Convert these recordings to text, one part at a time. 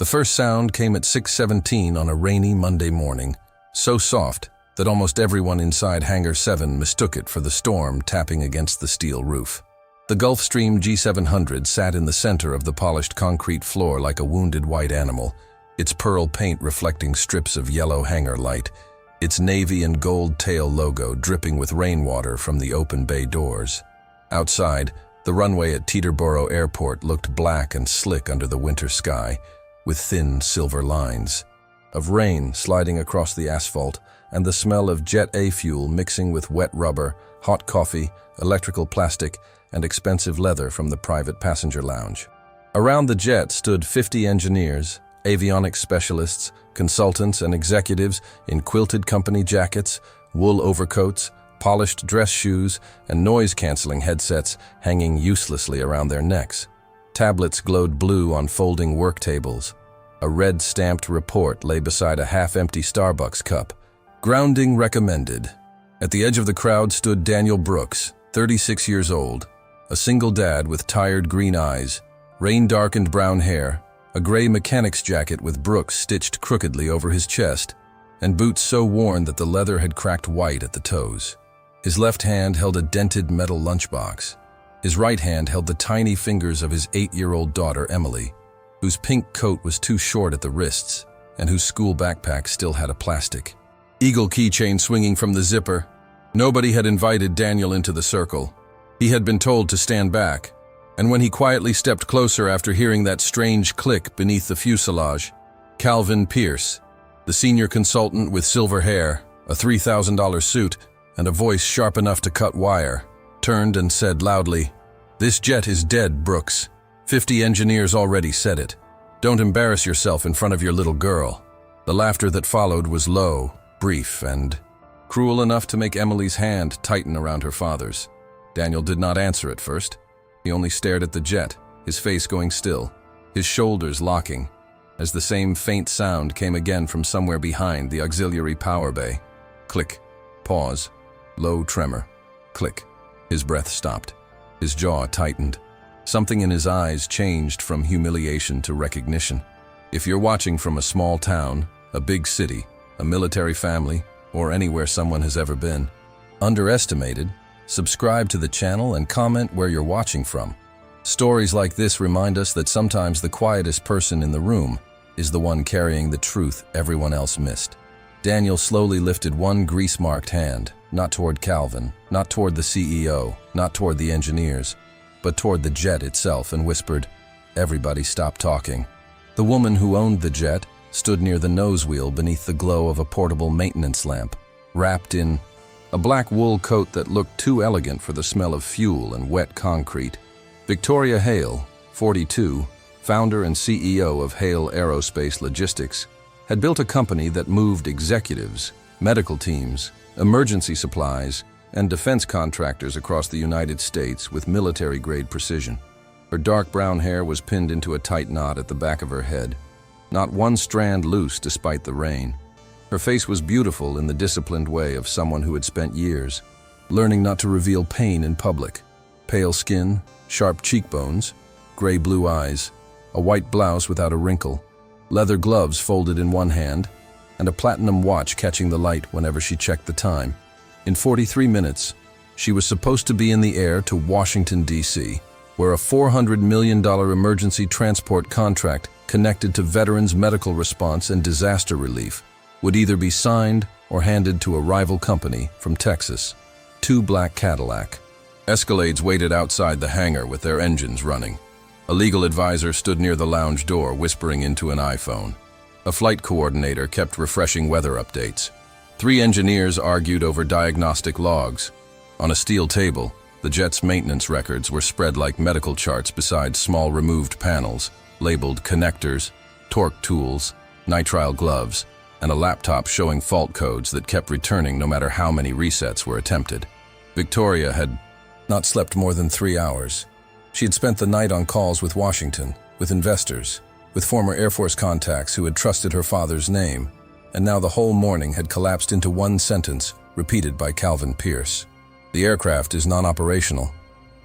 The first sound came at 6:17 on a rainy Monday morning, so soft that almost everyone inside Hangar 7 mistook it for the storm tapping against the steel roof. The Gulfstream G700 sat in the center of the polished concrete floor like a wounded white animal, its pearl paint reflecting strips of yellow hangar light, its navy and gold tail logo dripping with rainwater from the open bay doors. Outside, the runway at Teterboro Airport looked black and slick under the winter sky, with thin silver lines of rain sliding across the asphalt and the smell of Jet A fuel mixing with wet rubber, hot coffee, electrical plastic, and expensive leather from the private passenger lounge. Around the jet stood 50 engineers, avionics specialists, consultants, and executives in quilted company jackets, wool overcoats, polished dress shoes, and noise-canceling headsets hanging uselessly around their necks. Tablets glowed blue on folding work tables. A red-stamped report lay beside a half-empty Starbucks cup. Grounding recommended. At the edge of the crowd stood Daniel Brooks, 36 years old, a single dad with tired green eyes, rain-darkened brown hair, a gray mechanic's jacket with Brooks stitched crookedly over his chest, and boots so worn that the leather had cracked white at the toes. His left hand held a dented metal lunchbox. His right hand held the tiny fingers of his 8-year-old daughter, Emily, whose pink coat was too short at the wrists and whose school backpack still had a plastic eagle keychain swinging from the zipper. Nobody had invited Daniel into the circle. He had been told to stand back, and when he quietly stepped closer after hearing that strange click beneath the fuselage, Calvin Pierce, the senior consultant with silver hair, a $3,000 suit, and a voice sharp enough to cut wire, turned and said loudly, "This jet is dead, Brooks. 50 engineers already said it. Don't embarrass yourself in front of your little girl." The laughter that followed was low, brief, and cruel enough to make Emily's hand tighten around her father's. Daniel did not answer at first. He only stared at the jet, his face going still, his shoulders locking, as the same faint sound came again from somewhere behind the auxiliary power bay. Click, pause, low tremor, click. His breath stopped. His jaw tightened. Something in his eyes changed from humiliation to recognition. If you're watching from a small town, a big city, a military family, or anywhere someone has ever been, underestimated, subscribe to the channel and comment where you're watching from. Stories like this remind us that sometimes the quietest person in the room is the one carrying the truth everyone else missed. Daniel slowly lifted one grease-marked hand, not toward Calvin, not toward the CEO, not toward the engineers, but toward the jet itself, and whispered, "Everybody stop talking." The woman who owned the jet stood near the nose wheel beneath the glow of a portable maintenance lamp, wrapped in a black wool coat that looked too elegant for the smell of fuel and wet concrete. Victoria Hale, 42, founder and CEO of Hale Aerospace Logistics, had built a company that moved executives, medical teams, emergency supplies, and defense contractors across the United States with military-grade precision. Her dark brown hair was pinned into a tight knot at the back of her head, not one strand loose despite the rain. Her face was beautiful in the disciplined way of someone who had spent years learning not to reveal pain in public. Pale skin, sharp cheekbones, gray-blue eyes, a white blouse without a wrinkle, leather gloves folded in one hand, and a platinum watch catching the light whenever she checked the time. In 43 minutes, she was supposed to be in the air to Washington, D.C., where a $400 million emergency transport contract connected to veterans' medical response and disaster relief would either be signed or handed to a rival company from Texas. 2 black Cadillac Escalades waited outside the hangar with their engines running. A legal advisor stood near the lounge door whispering into an iPhone. A flight coordinator kept refreshing weather updates. 3 engineers argued over diagnostic logs. On a steel table, the jet's maintenance records were spread like medical charts beside small removed panels, labeled connectors, torque tools, nitrile gloves, and a laptop showing fault codes that kept returning no matter how many resets were attempted. Victoria had not slept more than 3 hours. She had spent the night on calls with Washington, with investors, with former Air Force contacts who had trusted her father's name, and now the whole morning had collapsed into one sentence repeated by Calvin Pierce. "The aircraft is non-operational."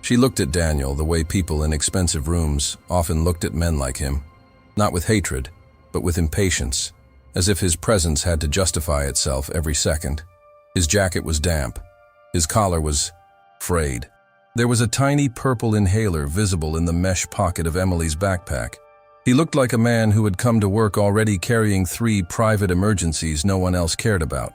She looked at Daniel the way people in expensive rooms often looked at men like him, not with hatred, but with impatience, as if his presence had to justify itself every second. His jacket was damp. His collar was frayed. There was a tiny purple inhaler visible in the mesh pocket of Emily's backpack. He looked like a man who had come to work already carrying 3 private emergencies no one else cared about.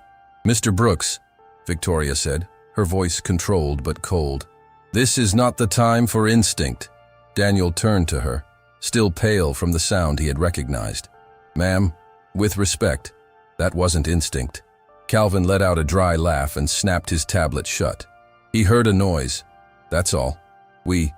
"Mr. Brooks," Victoria said, her voice controlled but cold. "This is not the time for instinct." Daniel turned to her, still pale from the sound he had recognized. "Ma'am, with respect, that wasn't instinct." Calvin let out a dry laugh and snapped his tablet shut. He heard a noise. "That's all. We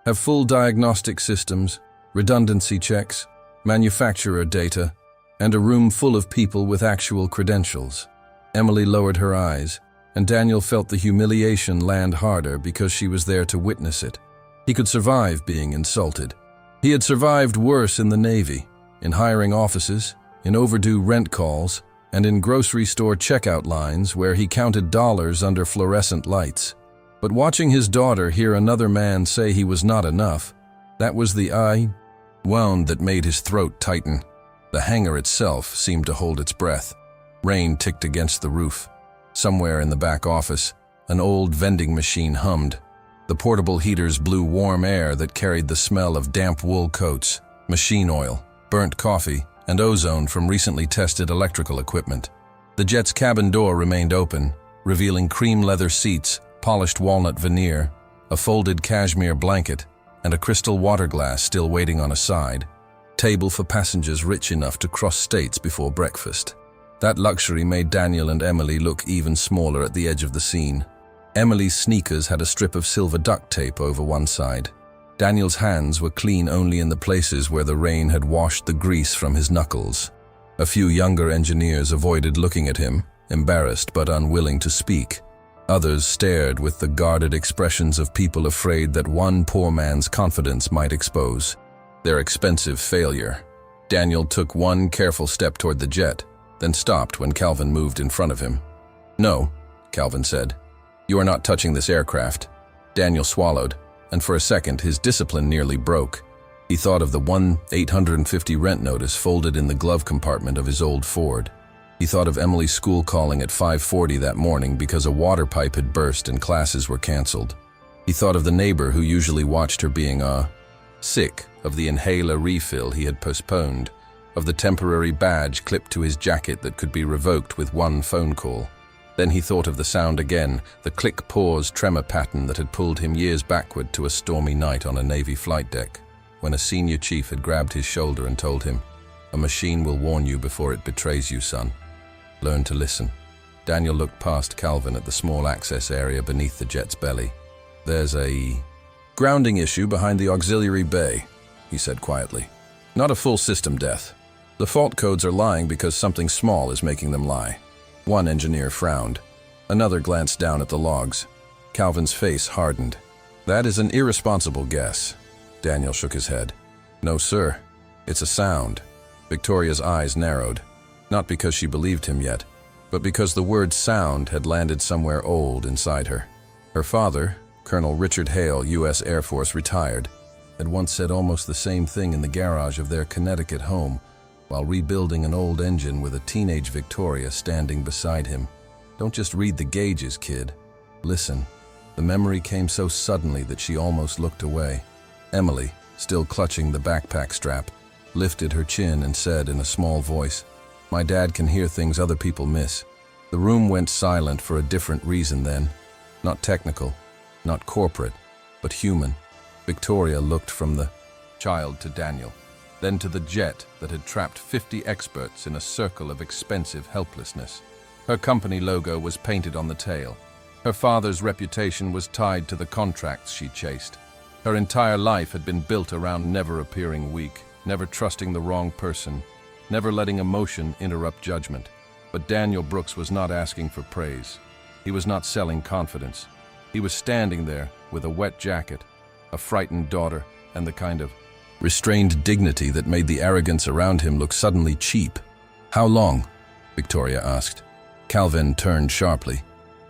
have full diagnostic systems, redundancy checks, manufacturer data, and a room full of people with actual credentials." Emily lowered her eyes, and Daniel felt the humiliation land harder because she was there to witness it. He could survive being insulted. He had survived worse in the Navy, in hiring offices, in overdue rent calls, and in grocery store checkout lines where he counted dollars under fluorescent lights. But watching his daughter hear another man say he was not enough, that was the wound that made his throat tighten. The hangar itself seemed to hold its breath. Rain ticked against the roof. Somewhere in the back office, an old vending machine hummed. The portable heaters blew warm air that carried the smell of damp wool coats, machine oil, burnt coffee, and ozone from recently tested electrical equipment. The jet's cabin door remained open, revealing cream leather seats, polished walnut veneer, a folded cashmere blanket, and a crystal water glass still waiting on a side. Table for passengers rich enough to cross states before breakfast. That luxury made Daniel and Emily look even smaller at the edge of the scene. Emily's sneakers had a strip of silver duct tape over one side. Daniel's hands were clean only in the places where the rain had washed the grease from his knuckles. A few younger engineers avoided looking at him, embarrassed but unwilling to speak. Others stared with the guarded expressions of people afraid that one poor man's confidence might expose their expensive failure. Daniel took one careful step toward the jet, then stopped when Calvin moved in front of him. "No," Calvin said. "You are not touching this aircraft." Daniel swallowed, and for a second his discipline nearly broke. He thought of the 1-850 rent notice folded in the glove compartment of his old Ford. He thought of Emily's school calling at 5:40 that morning because a water pipe had burst and classes were canceled. He thought of the neighbor who usually watched her being sick, of the inhaler refill he had postponed, of the temporary badge clipped to his jacket that could be revoked with one phone call. Then he thought of the sound again, the click-pause tremor pattern that had pulled him years backward to a stormy night on a Navy flight deck, when a senior chief had grabbed his shoulder and told him, "A machine will warn you before it betrays you, son. Learn to listen." Daniel looked past Calvin at the small access area beneath the jet's belly. "There's a grounding issue behind the auxiliary bay," he said quietly. "Not a full system death. The fault codes are lying because something small is making them lie." One engineer frowned. Another glanced down at the logs. Calvin's face hardened. "That is an irresponsible guess." Daniel shook his head. "No, sir. It's a sound." Victoria's eyes narrowed, not because she believed him yet, but because the word sound had landed somewhere old inside her. Her father, Colonel Richard Hale, U.S. Air Force retired, had once said almost the same thing in the garage of their Connecticut home while rebuilding an old engine with a teenage Victoria standing beside him. "Don't just read the gauges, kid. Listen." The memory came so suddenly that she almost looked away. Emily, still clutching the backpack strap, lifted her chin and said in a small voice, "My dad can hear things other people miss." The room went silent for a different reason then. Not technical, not corporate, but human. Victoria looked from the child to Daniel, then to the jet that had trapped 50 experts in a circle of expensive helplessness. Her company logo was painted on the tail. Her father's reputation was tied to the contracts she chased. Her entire life had been built around never appearing weak, never trusting the wrong person, never letting emotion interrupt judgment. But Daniel Brooks was not asking for praise. He was not selling confidence. He was standing there with a wet jacket, a frightened daughter, and the kind of restrained dignity that made the arrogance around him look suddenly cheap. "How long?" Victoria asked. Calvin turned sharply.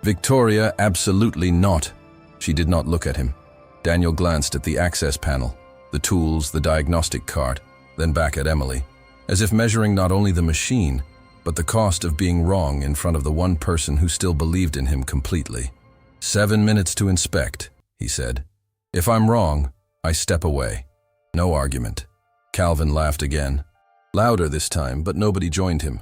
"Victoria, absolutely not." She did not look at him. Daniel glanced at the access panel, the tools, the diagnostic cart, then back at Emily. as if measuring not only the machine, but the cost of being wrong in front of the one person who still believed in him completely. 7 minutes to inspect, he said. If I'm wrong, I step away. No argument. Calvin laughed again. Louder this time, but nobody joined him.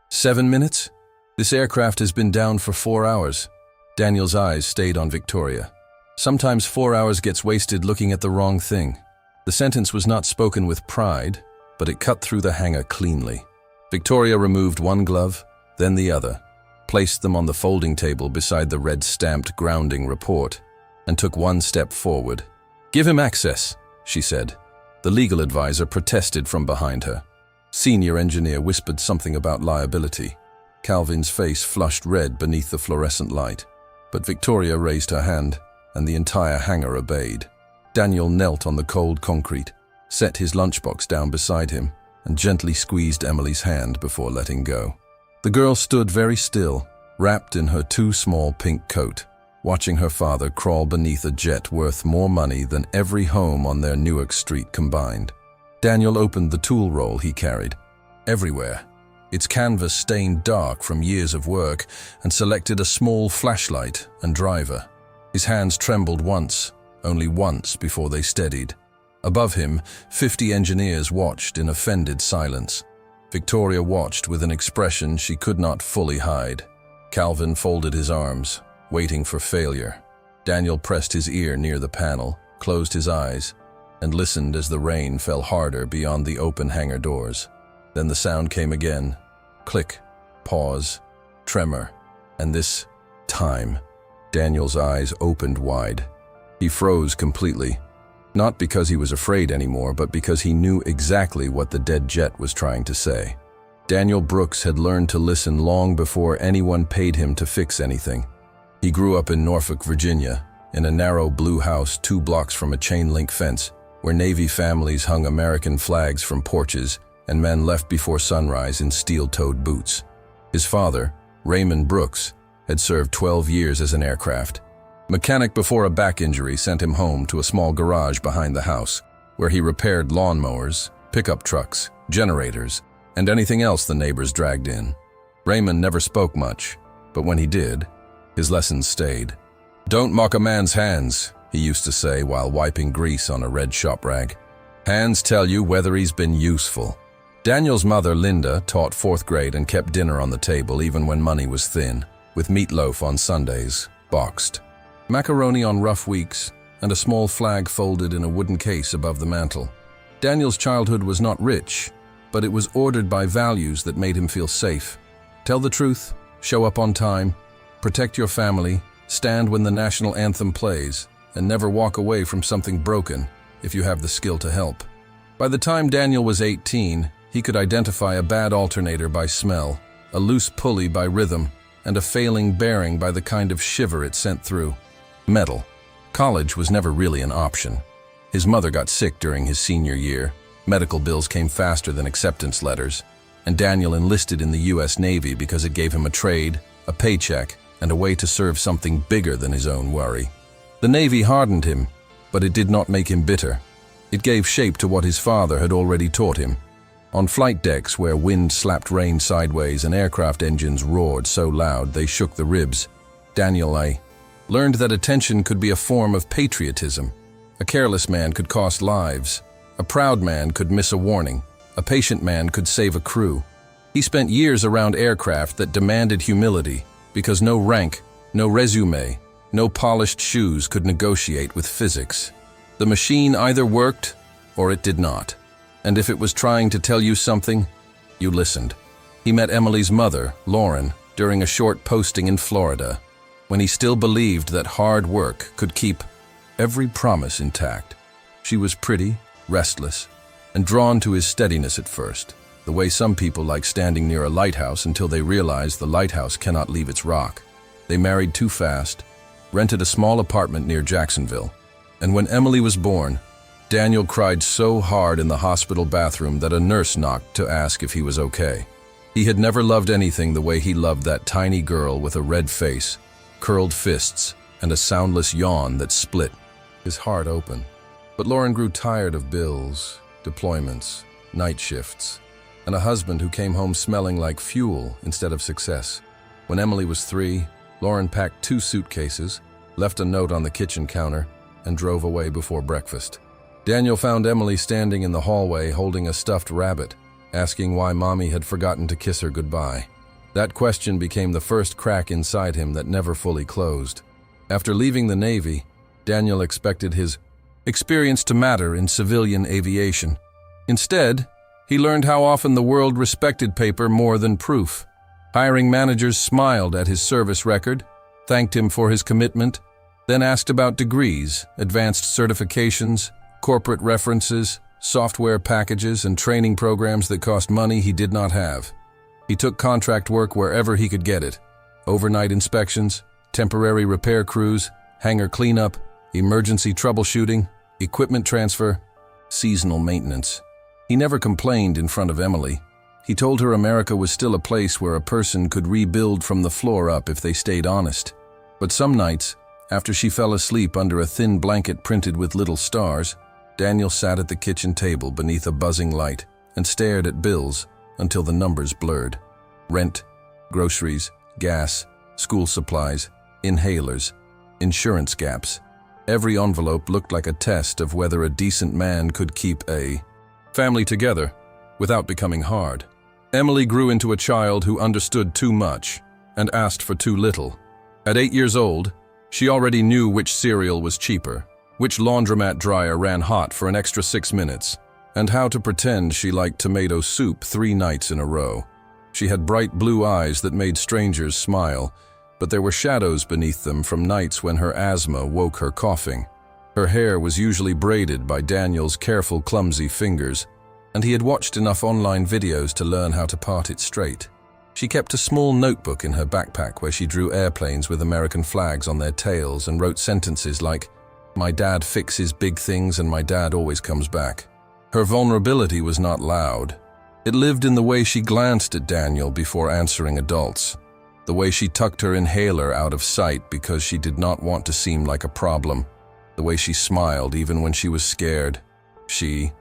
7 minutes? This aircraft has been down for 4 hours. Daniel's eyes stayed on Victoria. Sometimes 4 hours gets wasted looking at the wrong thing. The sentence was not spoken with pride, but it cut through the hangar cleanly. Victoria removed one glove, then the other, placed them on the folding table beside the red-stamped grounding report, and took one step forward. "Give him access," she said. The legal advisor protested from behind her. Senior engineer whispered something about liability. Calvin's face flushed red beneath the fluorescent light, but Victoria raised her hand, and the entire hangar obeyed. Daniel knelt on the cold concrete, set his lunchbox down beside him, and gently squeezed Emily's hand before letting go. The girl stood very still, wrapped in her too small pink coat, watching her father crawl beneath a jet worth more money than every home on their Newark street combined. Daniel opened the tool roll he carried. Everywhere, its canvas stained dark from years of work, and selected a small flashlight and driver. His hands trembled once, only once before they steadied. Above him, 50 engineers watched in offended silence. Victoria watched with an expression she could not fully hide. Calvin folded his arms, waiting for failure. Daniel pressed his ear near the panel, closed his eyes, and listened as the rain fell harder beyond the open hangar doors. Then the sound came again. Click, pause, tremor, and this time. Daniel's eyes opened wide. He froze completely, not because he was afraid anymore, but because he knew exactly what the dead jet was trying to say. Daniel Brooks had learned to listen long before anyone paid him to fix anything. He grew up in Norfolk, Virginia, in a narrow blue house 2 blocks from a chain-link fence, where Navy families hung American flags from porches and men left before sunrise in steel-toed boots. His father, Raymond Brooks, had served 12 years as an aircraft mechanic before a back injury sent him home to a small garage behind the house, where he repaired lawnmowers, pickup trucks, generators, and anything else the neighbors dragged in. Raymond never spoke much, but when he did, his lessons stayed. "Don't mock a man's hands," he used to say while wiping grease on a red shop rag. "Hands tell you whether he's been useful." Daniel's mother, Linda, taught 4th grade and kept dinner on the table even when money was thin, with meatloaf on Sundays, boxed, macaroni on rough weeks, and a small flag folded in a wooden case above the mantel. Daniel's childhood was not rich, but it was ordered by values that made him feel safe. Tell the truth, show up on time, protect your family, stand when the national anthem plays, and never walk away from something broken if you have the skill to help. By the time Daniel was 18, he could identify a bad alternator by smell, a loose pulley by rhythm, and a failing bearing by the kind of shiver it sent through. Metal. College was never really an option. His mother got sick during his senior year, medical bills came faster than acceptance letters, and Daniel enlisted in the U.S. Navy because it gave him a trade, a paycheck, and a way to serve something bigger than his own worry. The Navy hardened him, but it did not make him bitter. It gave shape to what his father had already taught him. On flight decks where wind slapped rain sideways and aircraft engines roared so loud they shook the ribs, Daniel learned that attention could be a form of patriotism. A careless man could cost lives. A proud man could miss a warning. A patient man could save a crew. He spent years around aircraft that demanded humility, because no rank, no resume, no polished shoes could negotiate with physics. The machine either worked or it did not. And if it was trying to tell you something, you listened. He met Emily's mother, Lauren, during a short posting in Florida, when he still believed that hard work could keep every promise intact. She was pretty, restless, and drawn to his steadiness at first, the way some people like standing near a lighthouse until they realize the lighthouse cannot leave its rock. They married too fast, rented a small apartment near Jacksonville, and when Emily was born, Daniel cried so hard in the hospital bathroom that a nurse knocked to ask if he was okay. He had never loved anything the way he loved that tiny girl with a red face, curled fists, and a soundless yawn that split his heart open. But Lauren grew tired of bills, deployments, night shifts. and a husband who came home smelling like fuel instead of success. When Emily was 3, Lauren packed 2 suitcases, left a note on the kitchen counter, and drove away before breakfast. Daniel found Emily standing in the hallway holding a stuffed rabbit, asking why Mommy had forgotten to kiss her goodbye. That question became the first crack inside him that never fully closed. After leaving the Navy, Daniel expected his experience to matter in civilian aviation. Instead, he learned how often the world respected paper more than proof. Hiring managers smiled at his service record, thanked him for his commitment, then asked about degrees, advanced certifications, corporate references, software packages, and training programs that cost money he did not have. He took contract work wherever he could get it: overnight inspections, temporary repair crews, hangar cleanup, emergency troubleshooting, equipment transfer, seasonal maintenance. He never complained in front of Emily. He told her America was still a place where a person could rebuild from the floor up if they stayed honest. But some nights, after she fell asleep under a thin blanket printed with little stars, Daniel sat at the kitchen table beneath a buzzing light and stared at bills until the numbers blurred. Rent, groceries, gas, school supplies, inhalers, insurance gaps. Every envelope looked like a test of whether a decent man could keep a family together without becoming hard. Emily grew into a child who understood too much and asked for too little. At 8 years old, she already knew which cereal was cheaper, which laundromat dryer ran hot for an extra 6 minutes, and how to pretend she liked tomato soup 3 nights in a row. She had bright blue eyes that made strangers smile, but there were shadows beneath them from nights when her asthma woke her coughing. Her hair was usually braided by Daniel's careful, clumsy fingers, and he had watched enough online videos to learn how to part it straight. She kept a small notebook in her backpack where she drew airplanes with American flags on their tails and wrote sentences like, "My dad fixes big things and my dad always comes back." Her vulnerability was not loud. It lived in the way she glanced at Daniel before answering adults, the way she tucked her inhaler out of sight because she did not want to seem like a problem, the way she smiled even when she was scared. She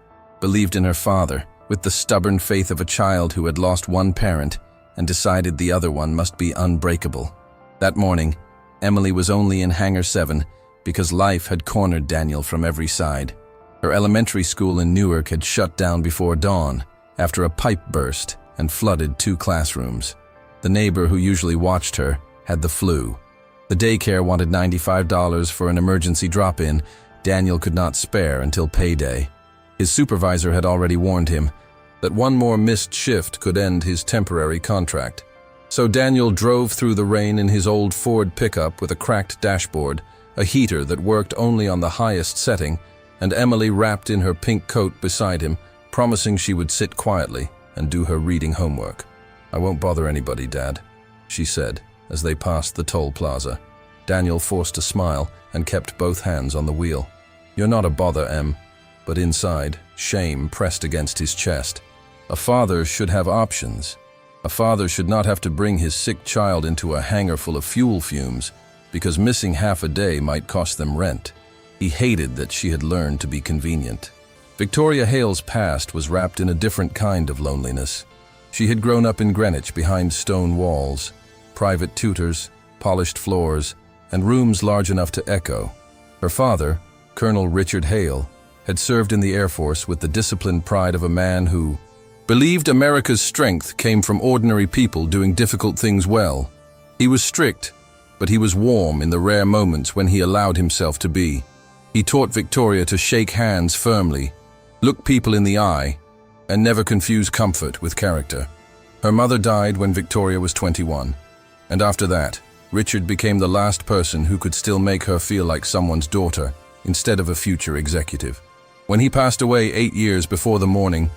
believed in her father with the stubborn faith of a child who had lost one parent and decided the other one must be unbreakable. That morning, Emily was only in Hangar 7 because life had cornered Daniel from every side. Her elementary school in Newark had shut down before dawn after a pipe burst and flooded 2 classrooms. The neighbor who usually watched her had the flu. The daycare wanted $95 for an emergency drop-in Daniel could not spare until payday. His supervisor had already warned him that one more missed shift could end his temporary contract. So Daniel drove through the rain in his old Ford pickup with a cracked dashboard, a heater that worked only on the highest setting, and Emily wrapped in her pink coat beside him, promising she would sit quietly and do her reading homework. "I won't bother anybody, Dad," she said as they passed the toll plaza. Daniel forced a smile and kept both hands on the wheel. "You're not a bother, Em." But inside, shame pressed against his chest. A father should have options. A father should not have to bring his sick child into a hangar full of fuel fumes because missing half a day might cost them rent. He hated that she had learned to be convenient. Victoria Hale's past was wrapped in a different kind of loneliness. She had grown up in Greenwich behind stone walls, private tutors, polished floors, and rooms large enough to echo. Her father, Colonel Richard Hale, had served in the Air Force with the disciplined pride of a man who believed America's strength came from ordinary people doing difficult things well. He was strict, but he was warm in the rare moments when he allowed himself to be. He taught Victoria to shake hands firmly, look people in the eye, and never confuse comfort with character. Her mother died when Victoria was 21, and after that, Richard became the last person who could still make her feel like someone's daughter instead of a future executive. When he passed away 8 years before the morning,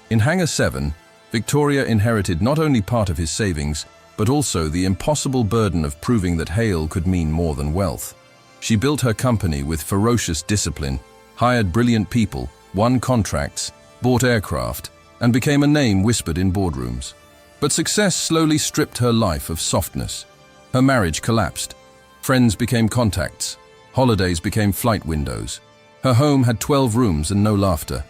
in Hangar 7, Victoria inherited not only part of his savings, but also the impossible burden of proving that Hale could mean more than wealth. She built her company with ferocious discipline, hired brilliant people, won contracts, bought aircraft, and became a name whispered in boardrooms. But success slowly stripped her life of softness. Her marriage collapsed. Friends became contacts. Holidays became flight windows. Her home had 12 rooms and no laughter.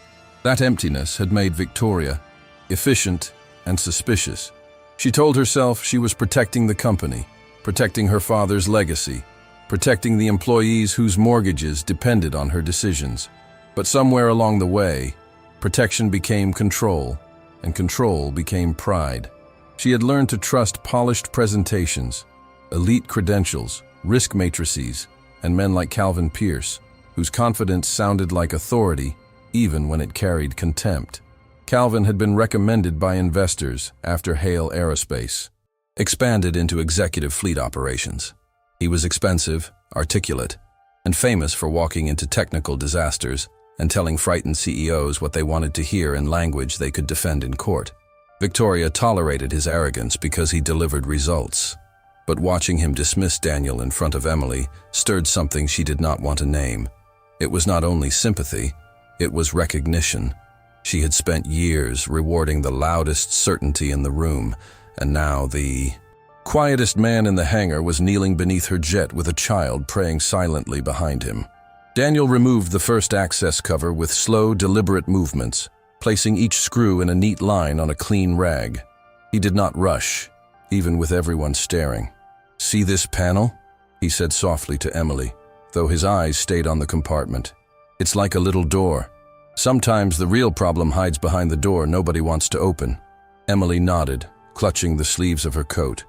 That emptiness had made Victoria efficient, and suspicious. She told herself she was protecting the company, protecting her father's legacy, protecting the employees whose mortgages depended on her decisions. But somewhere along the way, protection became control, and control became pride. She had learned to trust polished presentations, elite credentials, risk matrices, and men like Calvin Pierce, whose confidence sounded like authority even when it carried contempt. Calvin had been recommended by investors after Hale Aerospace expanded into executive fleet operations. He was expensive, articulate, and famous for walking into technical disasters and telling frightened CEOs what they wanted to hear in language they could defend in court. Victoria tolerated his arrogance because he delivered results. But watching him dismiss Daniel in front of Emily stirred something she did not want to name. It was not only sympathy, it was recognition. She had spent years rewarding the loudest certainty in the room, and now the quietest man in the hangar was kneeling beneath her jet with a child praying silently behind him. Daniel removed the first access cover with slow, deliberate movements, placing each screw in a neat line on a clean rag. He did not rush, even with everyone staring. "See this panel?" he said softly to Emily, though his eyes stayed on the compartment. "It's like a little door. Sometimes the real problem hides behind the door nobody wants to open." Emily nodded, clutching the sleeves of her coat.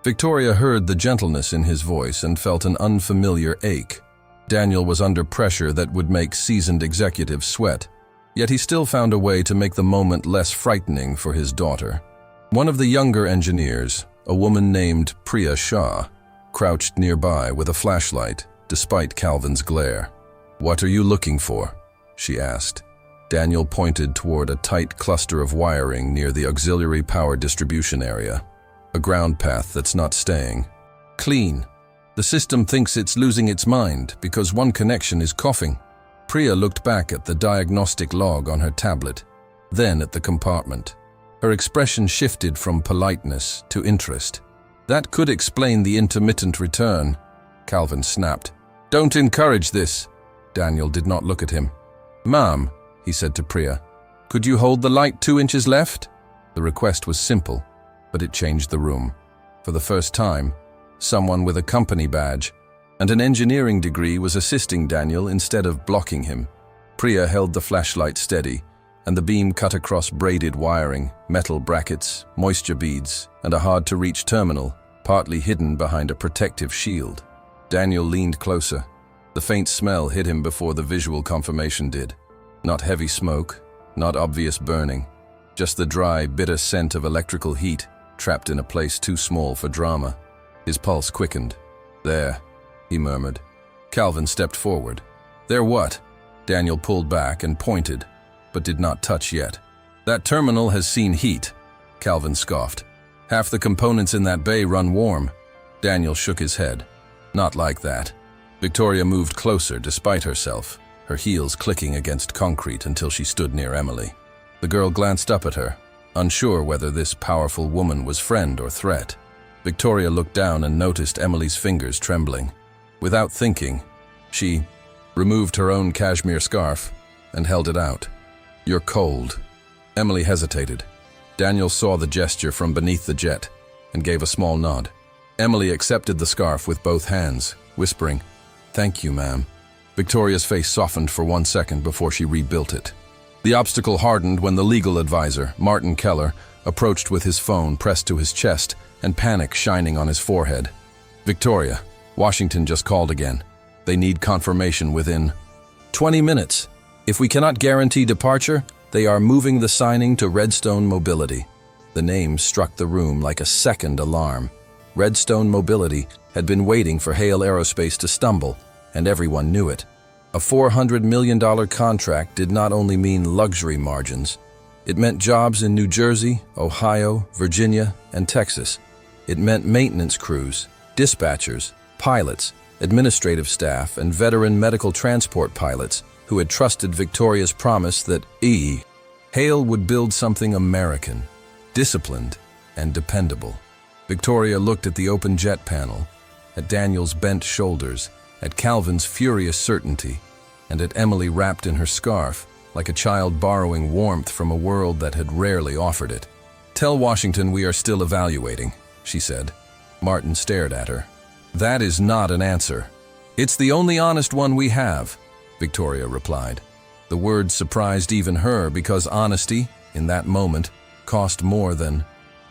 Victoria heard the gentleness in his voice and felt an unfamiliar ache. Daniel was under pressure that would make seasoned executives sweat, yet he still found a way to make the moment less frightening for his daughter. One of the younger engineers, a woman named Priya Shah, crouched nearby with a flashlight, despite Calvin's glare. "What are you looking for?" she asked. Daniel pointed toward a tight cluster of wiring near the auxiliary power distribution area. "A ground path that's not staying. Clean. The system thinks it's losing its mind because one connection is coughing." Priya looked back at the diagnostic log on her tablet, then at the compartment. Her expression shifted from politeness to interest. "That could explain the intermittent return," Calvin snapped. "Don't encourage this." Daniel did not look at him. "Ma'am," he said to Priya, "could you hold the light 2 inches left?" The request was simple, but it changed the room. For the first time, someone with a company badge and an engineering degree was assisting Daniel instead of blocking him. Priya held the flashlight steady, and the beam cut across braided wiring, metal brackets, moisture beads, and a hard-to-reach terminal, partly hidden behind a protective shield. Daniel leaned closer. The faint smell hit him before the visual confirmation did. Not heavy smoke, not obvious burning, just the dry, bitter scent of electrical heat trapped in a place too small for drama. His pulse quickened. "There," he murmured. Calvin stepped forward. "There what?" Daniel pulled back and pointed, but did not touch yet. "That terminal has seen heat," Calvin scoffed. "Half the components in that bay run warm." Daniel shook his head. "Not like that." Victoria moved closer despite herself, her heels clicking against concrete until she stood near Emily. The girl glanced up at her, unsure whether this powerful woman was friend or threat. Victoria looked down and noticed Emily's fingers trembling. Without thinking, she removed her own cashmere scarf and held it out. "You're cold." Emily hesitated. Daniel saw the gesture from beneath the jet and gave a small nod. Emily accepted the scarf with both hands, whispering, "Thank you, ma'am." Victoria's face softened for 1 second before she rebuilt it. The obstacle hardened when the legal advisor, Martin Keller, approached with his phone pressed to his chest and panic shining on his forehead. "Victoria, Washington just called again. They need confirmation within 20 minutes. If we cannot guarantee departure, they are moving the signing to Redstone Mobility." The name struck the room like a second alarm. Redstone Mobility had been waiting for Hale Aerospace to stumble, and everyone knew it. A $400 million contract did not only mean luxury margins. It meant jobs in New Jersey, Ohio, Virginia, and Texas. It meant maintenance crews, dispatchers, pilots, administrative staff, and veteran medical transport pilots who had trusted Victoria's promise that Hale would build something American, disciplined, and dependable. Victoria looked at the open jet panel, at Daniel's bent shoulders, at Calvin's furious certainty, and at Emily wrapped in her scarf, like a child borrowing warmth from a world that had rarely offered it. "Tell Washington we are still evaluating," she said. Martin stared at her. "That is not an answer." "It's the only honest one we have," Victoria replied. The words surprised even her because honesty, in that moment, cost more than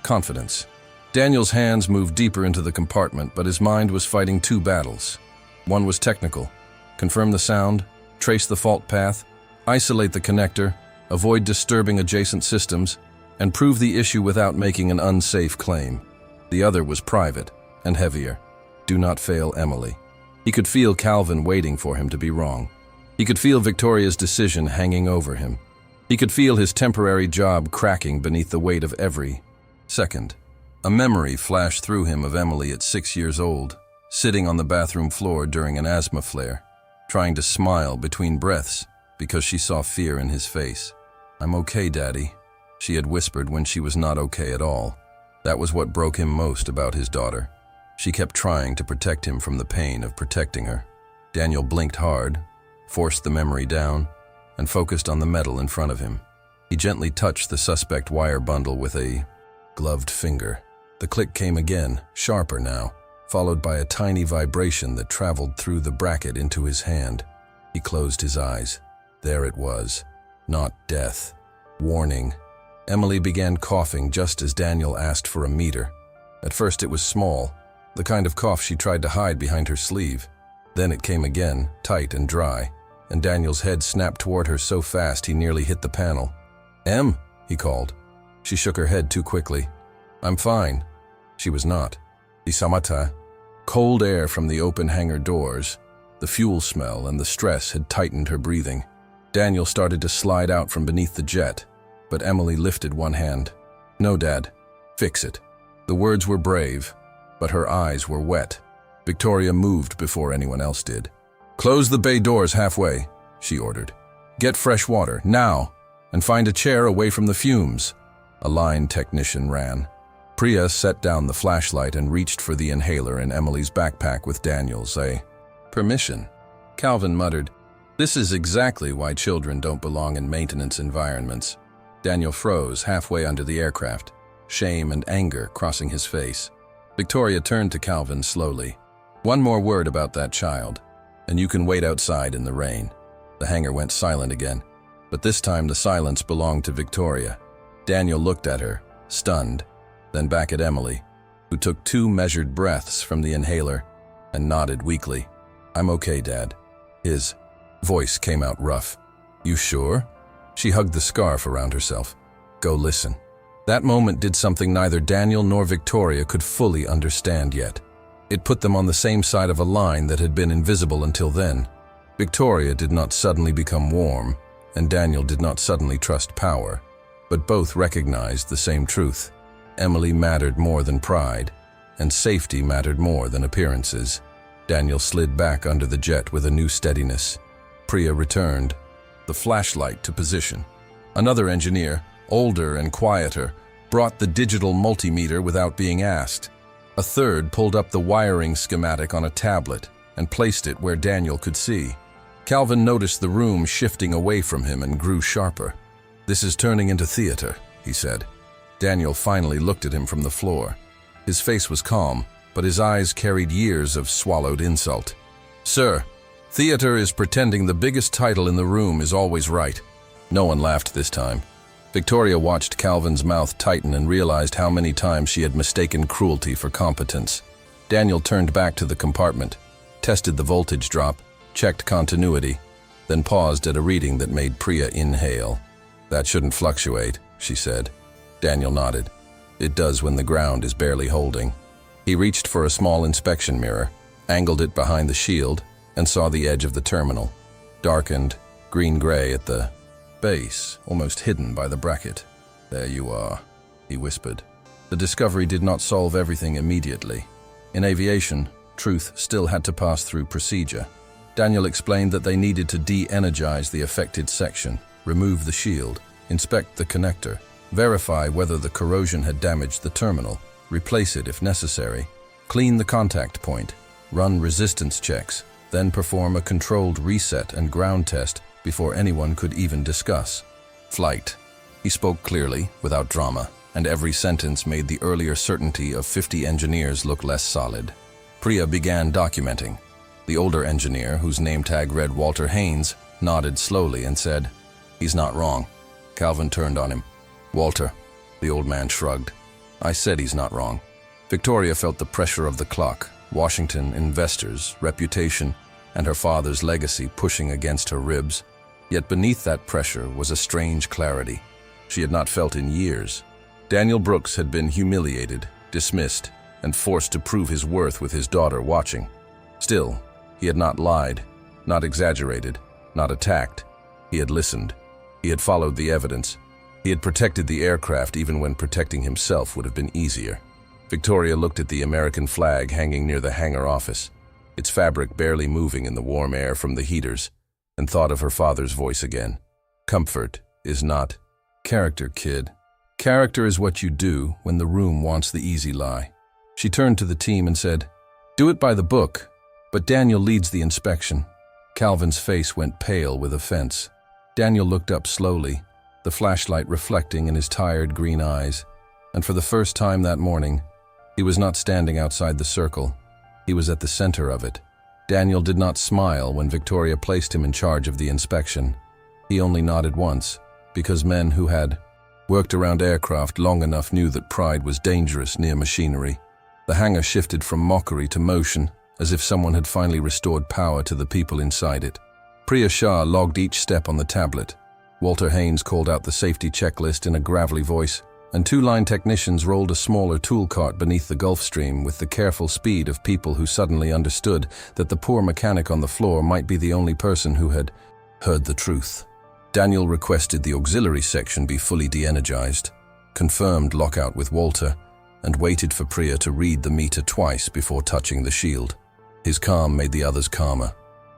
confidence. Daniel's hands moved deeper into the compartment, but his mind was fighting two battles. One was technical: confirm the sound, trace the fault path, isolate the connector, avoid disturbing adjacent systems, and prove the issue without making an unsafe claim. The other was private and heavier: do not fail Emily. He could feel Calvin waiting for him to be wrong. He could feel Victoria's decision hanging over him. He could feel his temporary job cracking beneath the weight of every second. A memory flashed through him of Emily at 6 years old, sitting on the bathroom floor during an asthma flare, trying to smile between breaths because she saw fear in his face. "I'm okay, Daddy," she had whispered when she was not okay at all. That was what broke him most about his daughter. She kept trying to protect him from the pain of protecting her. Daniel blinked hard, forced the memory down, and focused on the metal in front of him. He gently touched the suspect wire bundle with a gloved finger. The click came again, sharper now, followed by a tiny vibration that traveled through the bracket into his hand. He closed his eyes. There it was. Not death. Warning. Emily began coughing just as Daniel asked for a meter. At first it was small, the kind of cough she tried to hide behind her sleeve. Then it came again, tight and dry, and Daniel's head snapped toward her so fast he nearly hit the panel. "Em," he called. She shook her head too quickly. "I'm fine." She was not. The samata. Cold air from the open hangar doors, the fuel smell and the stress had tightened her breathing. Daniel started to slide out from beneath the jet, but Emily lifted one hand. "No, Dad. Fix it." The words were brave, but her eyes were wet. Victoria moved before anyone else did. "Close the bay doors halfway," she ordered. "Get fresh water, now, and find a chair away from the fumes." A line technician ran. Priya set down the flashlight and reached for the inhaler in Emily's backpack with Daniel's. "Permission," Calvin muttered. "This is exactly why children don't belong in maintenance environments." Daniel froze halfway under the aircraft, shame and anger crossing his face. Victoria turned to Calvin slowly. "One more word about that child, and you can wait outside in the rain." The hangar went silent again, but this time the silence belonged to Victoria. Daniel looked at her, stunned, then back at Emily, who took 2 measured breaths from the inhaler and nodded weakly. "I'm okay, Dad." His voice came out rough. "You sure?" She hugged the scarf around herself. "Go listen." That moment did something neither Daniel nor Victoria could fully understand yet. It put them on the same side of a line that had been invisible until then. Victoria did not suddenly become warm, and Daniel did not suddenly trust power, but both recognized the same truth. Emily mattered more than pride, and safety mattered more than appearances. Daniel slid back under the jet with a new steadiness. Priya returned, the flashlight to position. Another engineer, older and quieter, brought the digital multimeter without being asked. A third pulled up the wiring schematic on a tablet and placed it where Daniel could see. Calvin noticed the room shifting away from him and grew sharper. "This is turning into theater," he said. Daniel finally looked at him from the floor. His face was calm, but his eyes carried years of swallowed insult. "Sir, theater is pretending the biggest title in the room is always right." No one laughed this time. Victoria watched Calvin's mouth tighten and realized how many times she had mistaken cruelty for competence. Daniel turned back to the compartment, tested the voltage drop, checked continuity, then paused at a reading that made Priya inhale. "That shouldn't fluctuate," she said. Daniel nodded. "It does when the ground is barely holding." He reached for a small inspection mirror, angled it behind the shield, and saw the edge of the terminal, darkened, green-gray at the base, almost hidden by the bracket. "There you are," he whispered. The discovery did not solve everything immediately. In aviation, truth still had to pass through procedure. Daniel explained that they needed to de-energize the affected section, remove the shield, inspect the connector, verify whether the corrosion had damaged the terminal, replace it if necessary, clean the contact point, run resistance checks, then perform a controlled reset and ground test before anyone could even discuss. Flight. He spoke clearly, without drama, and every sentence made the earlier certainty of 50 engineers look less solid. Priya began documenting. The older engineer, whose name tag read Walter Haynes, nodded slowly and said, "He's not wrong." Calvin turned on him. "Walter," the old man shrugged. "I said he's not wrong." Victoria felt the pressure of the clock, Washington, investors, reputation, and her father's legacy pushing against her ribs. Yet beneath that pressure was a strange clarity she had not felt in years. Daniel Brooks had been humiliated, dismissed, and forced to prove his worth with his daughter watching. Still, he had not lied, not exaggerated, not attacked. He had listened. He had followed the evidence. He had protected the aircraft even when protecting himself would have been easier. Victoria looked at the American flag hanging near the hangar office, its fabric barely moving in the warm air from the heaters, and thought of her father's voice again. Comfort is not character, kid. Character is what you do when the room wants the easy lie. She turned to the team and said, "Do it by the book, but Daniel leads the inspection." Calvin's face went pale with offense. Daniel looked up slowly, the flashlight reflecting in his tired green eyes, and for the first time that morning, he was not standing outside the circle. He was at the center of it. Daniel did not smile when Victoria placed him in charge of the inspection. He only nodded once, because men who had worked around aircraft long enough knew that pride was dangerous near machinery. The hangar shifted from mockery to motion, as if someone had finally restored power to the people inside it. Priya Shah logged each step on the tablet. Walter Haynes called out the safety checklist in a gravelly voice, and two line technicians rolled a smaller tool cart beneath the Gulfstream with the careful speed of people who suddenly understood that the poor mechanic on the floor might be the only person who had heard the truth. Daniel requested the auxiliary section be fully de-energized, confirmed lockout with Walter, and waited for Priya to read the meter twice before touching the shield. His calm made the others calmer.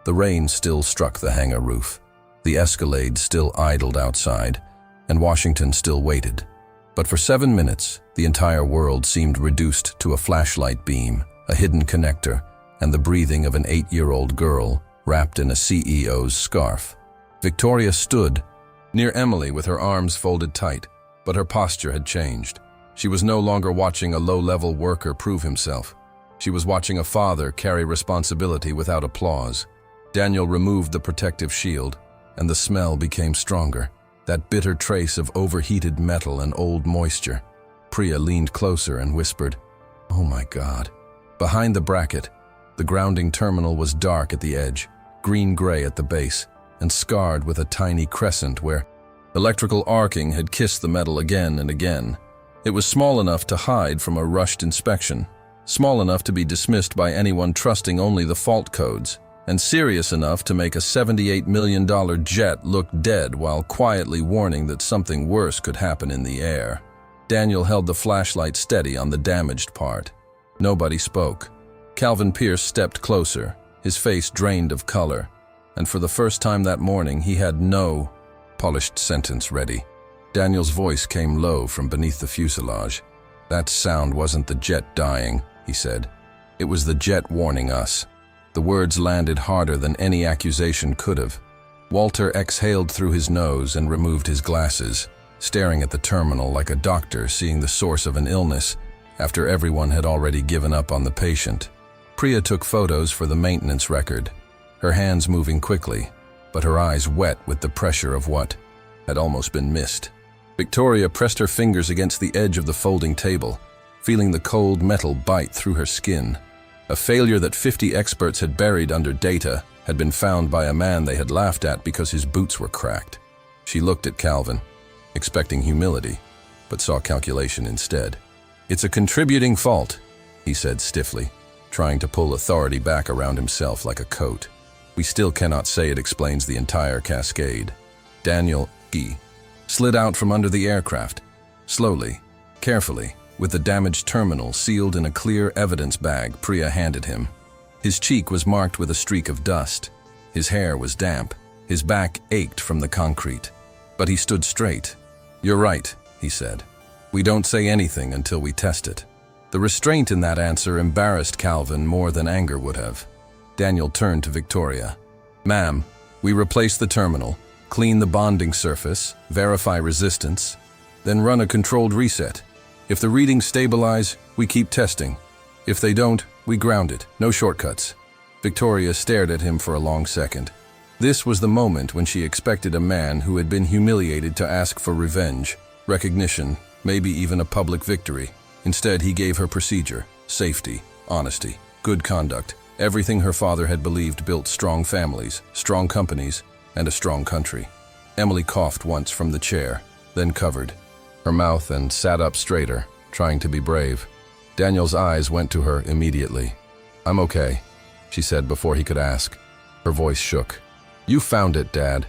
The rain still struck the hangar roof. The Escalade still idled outside, and Washington still waited. But for 7 minutes, the entire world seemed reduced to a flashlight beam, a hidden connector, and the breathing of an 8-year-old girl wrapped in a CEO's scarf. Victoria stood near Emily with her arms folded tight, but her posture had changed. She was no longer watching a low-level worker prove himself. She was watching a father carry responsibility without applause. Daniel removed the protective shield, and the smell became stronger, that bitter trace of overheated metal and old moisture. Priya leaned closer and whispered, "Oh my God." Behind the bracket, the grounding terminal was dark at the edge, green-gray at the base, and scarred with a tiny crescent where electrical arcing had kissed the metal again and again. It was small enough to hide from a rushed inspection, small enough to be dismissed by anyone trusting only the fault codes, and serious enough to make a $78 million jet look dead while quietly warning that something worse could happen in the air. Daniel held the flashlight steady on the damaged part. Nobody spoke. Calvin Pierce stepped closer, his face drained of color, and for the first time that morning he had no polished sentence ready. Daniel's voice came low from beneath the fuselage. "That sound wasn't the jet dying," he said. "It was the jet warning us." The words landed harder than any accusation could have. Walter exhaled through his nose and removed his glasses, staring at the terminal like a doctor seeing the source of an illness after everyone had already given up on the patient. Priya took photos for the maintenance record, her hands moving quickly, but her eyes wet with the pressure of what had almost been missed. Victoria pressed her fingers against the edge of the folding table, feeling the cold metal bite through her skin. A failure that 50 experts had buried under data had been found by a man they had laughed at because his boots were cracked. She looked at Calvin, expecting humility, but saw calculation instead. "It's a contributing fault," he said stiffly, trying to pull authority back around himself like a coat. "We still cannot say it explains the entire cascade." Daniel G. slid out from under the aircraft, slowly, carefully, with the damaged terminal sealed in a clear evidence bag Priya handed him. His cheek was marked with a streak of dust. His hair was damp. His back ached from the concrete. But he stood straight. "You're right," he said. "We don't say anything until we test it." The restraint in that answer embarrassed Calvin more than anger would have. Daniel turned to Victoria. "Ma'am, We replace the terminal, clean the bonding surface, verify resistance, then run a controlled reset. If the readings stabilize, we keep testing. If they don't, we ground it. No shortcuts. Victoria stared at him for a long second. This was the moment when she expected a man who had been humiliated to ask for revenge, recognition, maybe even a public victory. Instead, he gave her procedure, safety, honesty, good conduct, everything her father had believed built strong families, strong companies, and a strong country. Emily coughed once from the chair, then covered her mouth and sat up straighter, trying to be brave. Daniel's eyes went to her immediately. "I'm okay," she said before he could ask. Her voice shook. "You found it, Dad."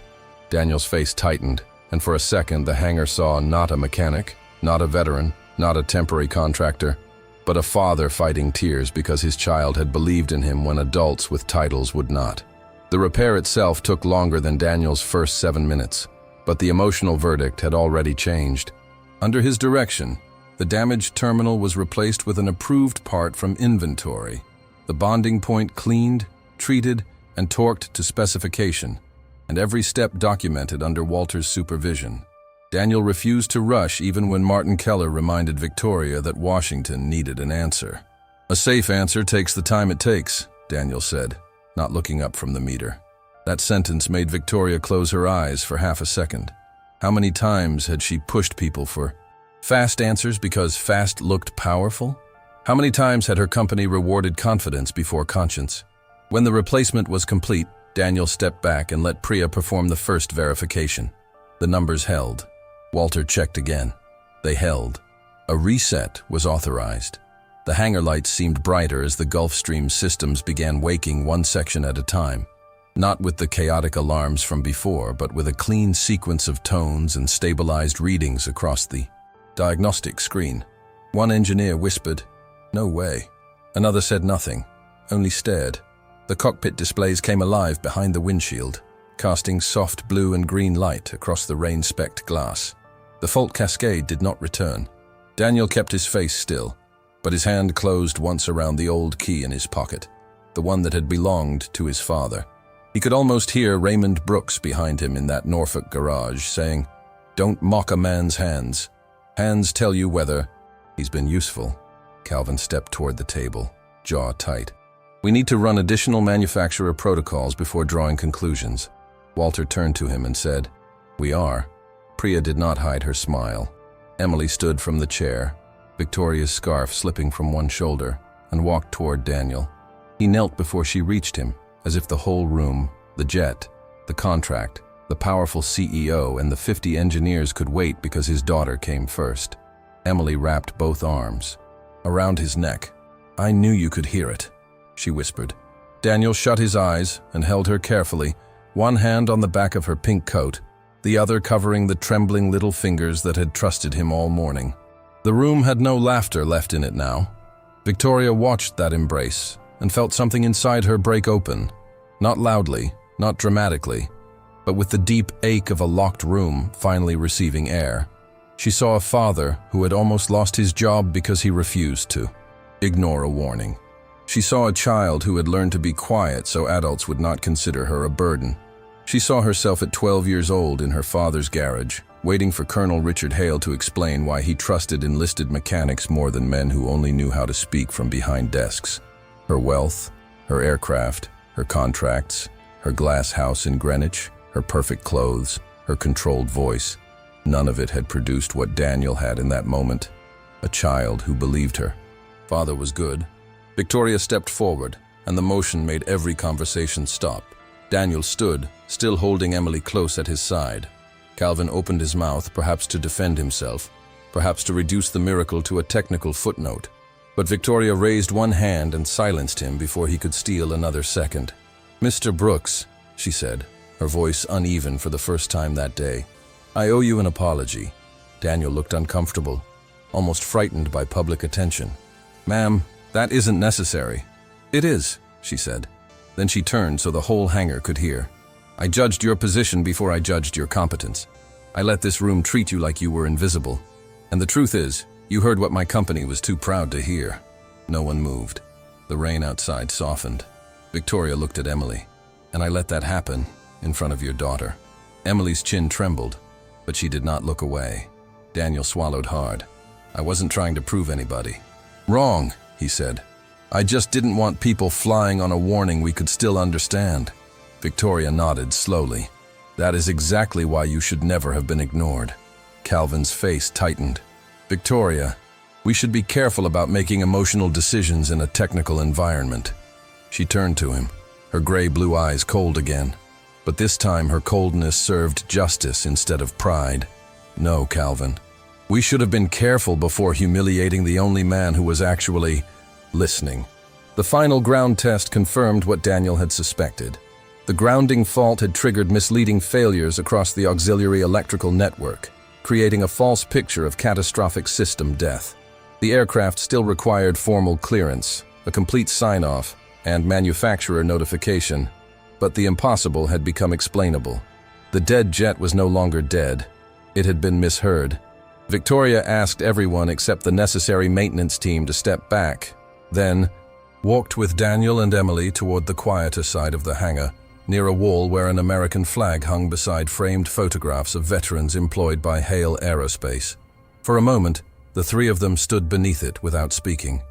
Daniel's face tightened, and for a second the hangar saw not a mechanic, not a veteran, not a temporary contractor, but a father fighting tears because his child had believed in him when adults with titles would not. The repair itself took longer than Daniel's first 7 minutes, but the emotional verdict had already changed. Under his direction, the damaged terminal was replaced with an approved part from inventory, the bonding point cleaned, treated, and torqued to specification, and every step documented under Walter's supervision. Daniel refused to rush even when Martin Keller reminded Victoria that Washington needed an answer. "A safe answer takes the time it takes," Daniel said, not looking up from the meter. That sentence made Victoria close her eyes for half a second. How many times had she pushed people for fast answers because fast looked powerful? How many times had her company rewarded confidence before conscience? When the replacement was complete, Daniel stepped back and let Priya perform the first verification. The numbers held. Walter checked again. They held. A reset was authorized. The hangar lights seemed brighter as the Gulfstream systems began waking one section at a time. Not with the chaotic alarms from before, but with a clean sequence of tones and stabilized readings across the diagnostic screen. One engineer whispered, "No way." Another said nothing, only stared. The cockpit displays came alive behind the windshield, casting soft blue and green light across the rain-specked glass. The fault cascade did not return. Daniel kept his face still, but his hand closed once around the old key in his pocket, the one that had belonged to his father. He could almost hear Raymond Brooks behind him in that Norfolk garage saying, "Don't mock a man's hands. Hands tell you whether he's been useful." Calvin stepped toward the table, jaw tight. "We need to run additional manufacturer protocols before drawing conclusions." Walter turned to him and said, "We are." Priya did not hide her smile. Emily stood from the chair, Victoria's scarf slipping from one shoulder, and walked toward Daniel. He knelt before she reached him, as if the whole room, the jet, the contract, the powerful CEO, and the 50 engineers could wait because his daughter came first. Emily wrapped both arms around his neck. "I knew you could hear it," she whispered. Daniel shut his eyes and held her carefully, one hand on the back of her pink coat, the other covering the trembling little fingers that had trusted him all morning. The room had no laughter left in it now. Victoria watched that embrace and felt something inside her break open, not loudly, not dramatically, but with the deep ache of a locked room finally receiving air. She saw a father who had almost lost his job because he refused to ignore a warning. She saw a child who had learned to be quiet so adults would not consider her a burden. She saw herself at 12 years old in her father's garage, waiting for Colonel Richard Hale to explain why he trusted enlisted mechanics more than men who only knew how to speak from behind desks. Her wealth, her aircraft, her contracts, her glass house in Greenwich, her perfect clothes, her controlled voice, none of it had produced what Daniel had in that moment, a child who believed her. Father was good. Victoria stepped forward, and the motion made every conversation stop. Daniel stood, still holding Emily close at his side. Calvin opened his mouth, perhaps to defend himself, perhaps to reduce the miracle to a technical footnote. But Victoria raised one hand and silenced him before he could steal another second. "Mr. Brooks," she said, her voice uneven for the first time that day, "I owe you an apology." Daniel looked uncomfortable, almost frightened by public attention. "Ma'am, that isn't necessary." "It is," she said. Then she turned so the whole hangar could hear. "I judged your position before I judged your competence. I let this room treat you like you were invisible. And the truth is, you heard what my company was too proud to hear." No one moved. The rain outside softened. Victoria looked at Emily. "And I let that happen in front of your daughter." Emily's chin trembled, but she did not look away. Daniel swallowed hard. "I wasn't trying to prove anybody." "Wrong," he said. "I just didn't want people flying on a warning we could still understand." Victoria nodded slowly. "That is exactly why you should never have been ignored." Calvin's face tightened. "Victoria, we should be careful about making emotional decisions in a technical environment." She turned to him, her gray-blue eyes cold again. But this time her coldness served justice instead of pride. "No, Calvin. We should have been careful before humiliating the only man who was actually listening." The final ground test confirmed what Daniel had suspected. The grounding fault had triggered misleading failures across the auxiliary electrical network, creating a false picture of catastrophic system death. The aircraft still required formal clearance, a complete sign-off, and manufacturer notification, but the impossible had become explainable. The dead jet was no longer dead. It had been misheard. Victoria asked everyone except the necessary maintenance team to step back, then walked with Daniel and Emily toward the quieter side of the hangar, near a wall where an American flag hung beside framed photographs of veterans employed by Hale Aerospace. For a moment, the three of them stood beneath it without speaking.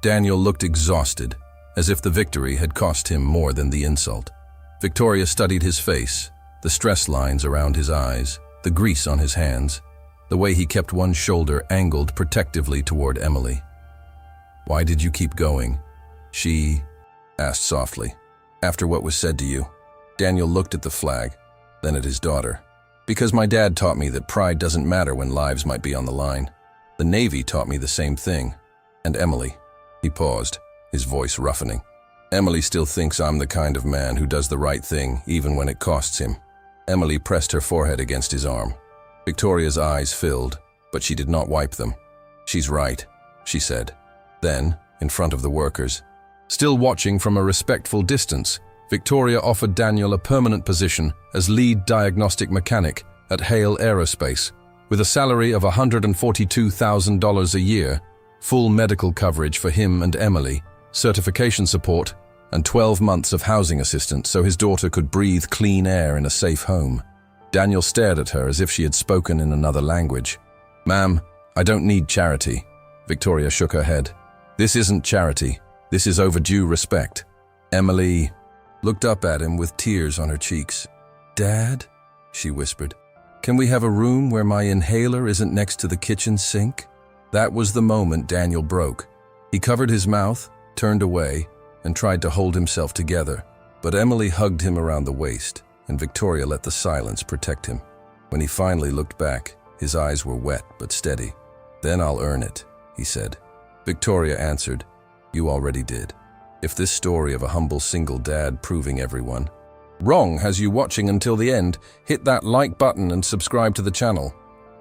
Daniel looked exhausted, as if the victory had cost him more than the insult. Victoria studied his face, the stress lines around his eyes, the grease on his hands, the way he kept one shoulder angled protectively toward Emily. "Why did you keep going?" she asked softly. "After what was said to you." Daniel looked at the flag, then at his daughter. "Because my dad taught me that pride doesn't matter when lives might be on the line. The Navy taught me the same thing. And Emily." He paused, his voice roughening. "Emily still thinks I'm the kind of man who does the right thing even when it costs him." Emily pressed her forehead against his arm. Victoria's eyes filled, but she did not wipe them. "She's right," she said. Then, in front of the workers, still watching from a respectful distance, Victoria offered Daniel a permanent position as lead diagnostic mechanic at Hale Aerospace, with a salary of $142,000 a year, full medical coverage for him and Emily, certification support, and 12 months of housing assistance so his daughter could breathe clean air in a safe home. Daniel stared at her as if she had spoken in another language. "Ma'am, I don't need charity." Victoria shook her head. "This isn't charity. This is overdue respect." Emily looked up at him with tears on her cheeks. "Dad," she whispered, "can we have a room where my inhaler isn't next to the kitchen sink?" That was the moment Daniel broke. He covered his mouth, turned away, and tried to hold himself together, but Emily hugged him around the waist, and Victoria let the silence protect him. When he finally looked back, his eyes were wet but steady. "Then I'll earn it," he said. Victoria answered, "You already did." If this story of a humble single dad proving everyone wrong has you watching until the end, hit that like button and subscribe to the channel.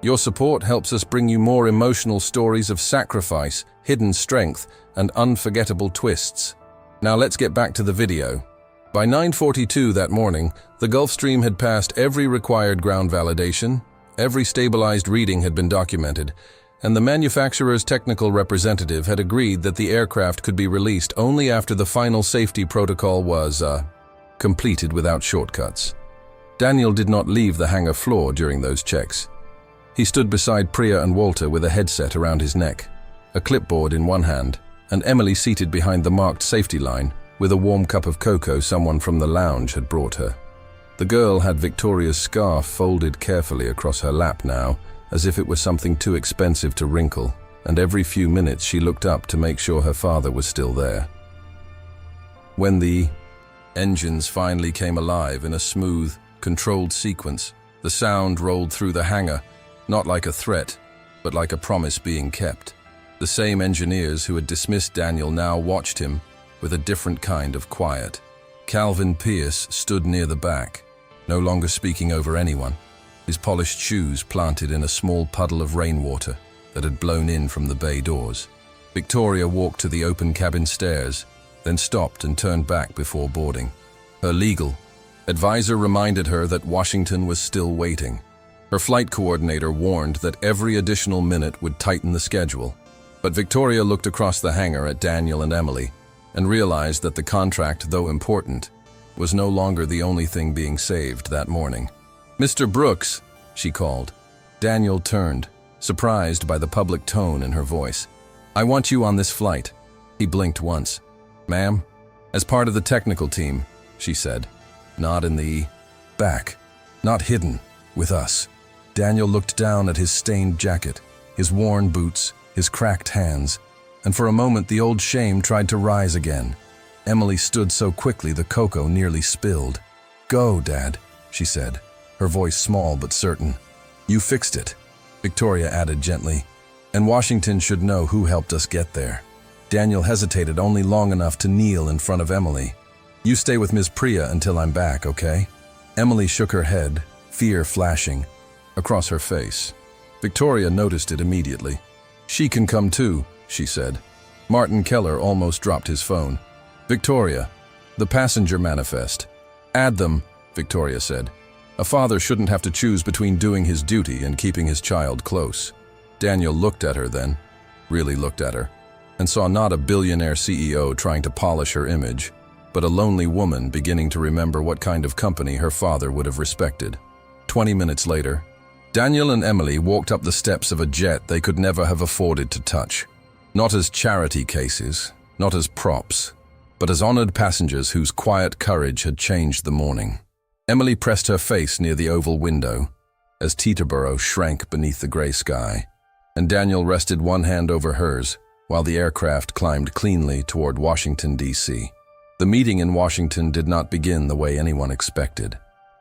Your support helps us bring you more emotional stories of sacrifice, hidden strength, and unforgettable twists. Now let's get back to the video. By 9:42 that morning, the Gulfstream had passed every required ground validation, every stabilized reading had been documented, and the manufacturer's technical representative had agreed that the aircraft could be released only after the final safety protocol was completed without shortcuts. Daniel did not leave the hangar floor during those checks. He stood beside Priya and Walter with a headset around his neck, a clipboard in one hand, and Emily seated behind the marked safety line with a warm cup of cocoa someone from the lounge had brought her. The girl had Victoria's scarf folded carefully across her lap now, as if it were something too expensive to wrinkle, and every few minutes she looked up to make sure her father was still there. When the engines finally came alive in a smooth, controlled sequence, the sound rolled through the hangar, not like a threat, but like a promise being kept. The same engineers who had dismissed Daniel now watched him with a different kind of quiet. Calvin Pierce stood near the back, no longer speaking over anyone, his polished shoes planted in a small puddle of rainwater that had blown in from the bay doors. Victoria walked to the open cabin stairs, then stopped and turned back before boarding. Her legal advisor reminded her that Washington was still waiting. Her flight coordinator warned that every additional minute would tighten the schedule. But Victoria looked across the hangar at Daniel and Emily and realized that the contract, though important, was no longer the only thing being saved that morning. "Mr. Brooks," she called. Daniel turned, surprised by the public tone in her voice. "I want you on this flight." He blinked once. "Ma'am?" "As part of the technical team," she said. "Not in the back. Not hidden. With us." Daniel looked down at his stained jacket, his worn boots, his cracked hands, and for a moment the old shame tried to rise again. Emily stood so quickly the cocoa nearly spilled. "Go, Dad," she said, her voice small but certain. "You fixed it," Victoria added gently, "and Washington should know who helped us get there." Daniel hesitated only long enough to kneel in front of Emily. "You stay with Ms. Priya until I'm back, okay?" Emily shook her head, fear flashing across her face. Victoria noticed it immediately. "She can come too," she said. Martin Keller almost dropped his phone. "Victoria, the passenger manifest. Add them," Victoria said. "A father shouldn't have to choose between doing his duty and keeping his child close." Daniel looked at her then, really looked at her, and saw not a billionaire CEO trying to polish her image, but a lonely woman beginning to remember what kind of company her father would have respected. 20 minutes later, Daniel and Emily walked up the steps of a jet they could never have afforded to touch. Not as charity cases, not as props, but as honored passengers whose quiet courage had changed the morning. Emily pressed her face near the oval window as Teterboro shrank beneath the gray sky, and Daniel rested one hand over hers while the aircraft climbed cleanly toward Washington, D.C. The meeting in Washington did not begin the way anyone expected.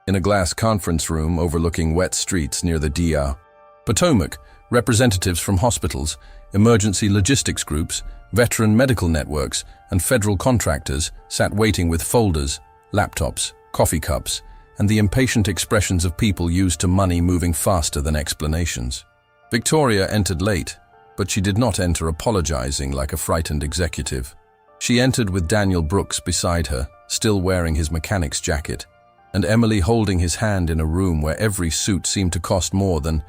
In a glass conference room overlooking wet streets near the D.R. Potomac, representatives from hospitals, emergency logistics groups, veteran medical networks, and federal contractors sat waiting with folders, laptops, coffee cups, and the impatient expressions of people used to money moving faster than explanations. Victoria entered late, but she did not enter apologizing like a frightened executive. She entered with Daniel Brooks beside her, still wearing his mechanic's jacket, and Emily holding his hand in a room where every suit seemed to cost more than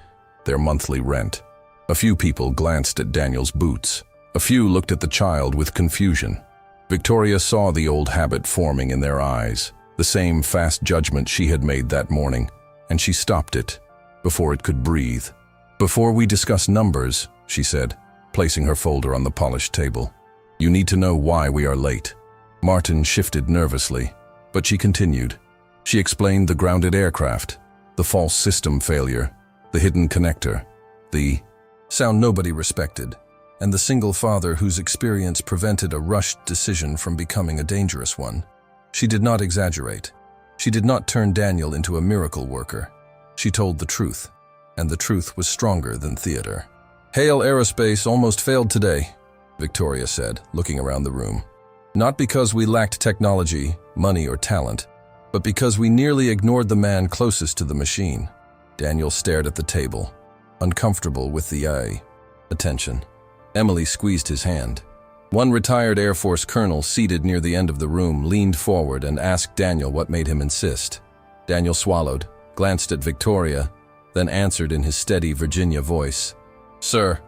their monthly rent. A few people glanced at Daniel's boots. A few looked at the child with confusion. Victoria saw the old habit forming in their eyes, the same fast judgment she had made that morning, and she stopped it before it could breathe. "Before we discuss numbers," she said, placing her folder on the polished table, "you need to know why we are late." Martin shifted nervously, but she continued. She explained the grounded aircraft, the false system failure, the hidden connector, the sound nobody respected, and the single father whose experience prevented a rushed decision from becoming a dangerous one. She did not exaggerate. She did not turn Daniel into a miracle worker. She told the truth, and the truth was stronger than theater. "Hale Aerospace almost failed today," Victoria said, looking around the room. "Not because we lacked technology, money, or talent, but because we nearly ignored the man closest to the machine." Daniel stared at the table, uncomfortable with the attention. Emily squeezed his hand. One retired Air Force colonel seated near the end of the room leaned forward and asked Daniel what made him insist. Daniel swallowed, glanced at Victoria, then answered in his steady Virginia voice. "Sir,